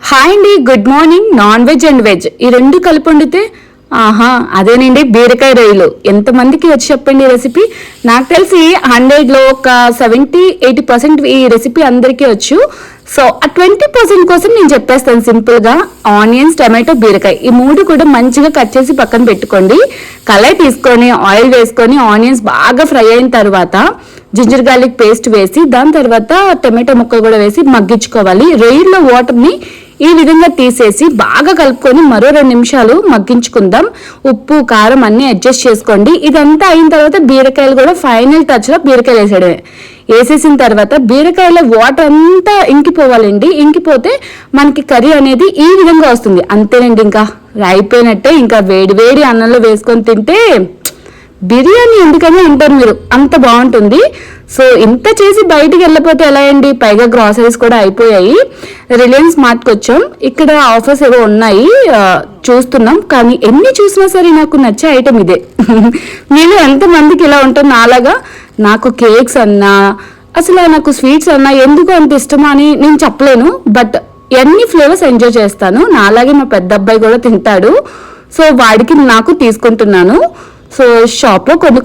Hi అండి, good morning. Non veg and veg ఈ రెండు కలిపి వండితే ఆహా అదేనండి బీరకాయ రొయ్యలు. ఎంతమందికి వచ్చి చెప్పండి ఈ రెసిపీ. నాకు తెలిసి 100లో ఒక 70-80% ఈ రెసిపీ అందరికీ వచ్చు. సో ఆ 20% కోసం నేను చెప్పేస్తాను సింపుల్ గా. ఆనియన్స్, టమాటో, బీరకాయ ఈ మూడు కూడా మంచిగా కట్ చేసి పక్కన పెట్టుకోండి. కళాయి తీసుకొని ఆయిల్ వేసుకొని ఆనియన్స్ బాగా ఫ్రై అయిన తర్వాత జింజర్ గార్లిక్ పేస్ట్ వేసి దాని తర్వాత టమాటో ముక్కలు కూడా వేసి మగ్గించుకోవాలి. రొయ్యల్లో వాటర్ని ఈ విధంగా తీసేసి బాగా కలుపుకొని మరో 2 నిమిషాలు మగ్గించుకుందాం. ఉప్పు కారం అన్ని అడ్జస్ట్ చేసుకోండి. ఇదంతా అయిన తర్వాత బీరకాయలు కూడా ఫైనల్ టచ్ లో బీరకాయలు వేసేయడమే. వేసేసిన తర్వాత బీరకాయల వాటర్ అంతా ఇంకిపోవాలండి. ఇంకిపోతే మనకి కర్రీ అనేది ఈ విధంగా వస్తుంది. అంతేనండి, ఇంకా అయిపోయినట్టే. ఇంకా వేడి వేడి అన్నంలో వేసుకొని తింటే బిర్యానీ ఎందుకని అంటారు మీరు, అంత బాగుంటుంది. సో ఇంత చేసి బయటికి వెళ్ళిపోతే ఎలా అండి. పైగా గ్రాసరీస్ కూడా అయిపోయాయి. రిలయన్స్ మార్ట్కి వచ్చాం. ఇక్కడ ఆఫర్స్ ఏవో ఉన్నాయి, చూస్తున్నాం. కానీ ఎన్ని చూసినా సరే నాకు నచ్చే ఐటమ్ ఇదే. మీరు ఎంతమందికి ఇలా ఉంటుంది నాలాగా. నాకు కేక్స్ అన్నా అసలు నాకు స్వీట్స్ అన్నా ఎందుకు అంత ఇష్టమా అని నేను చెప్పలేను. బట్ ఎన్ని ఫ్లేవర్స్ ఎంజాయ్ చేస్తాను. నాలాగే మా పెద్ద అబ్బాయి కూడా తింటాడు. సో వాడికి నాకు తీసుకుంటున్నాను. సో షాప్లో కొన్ని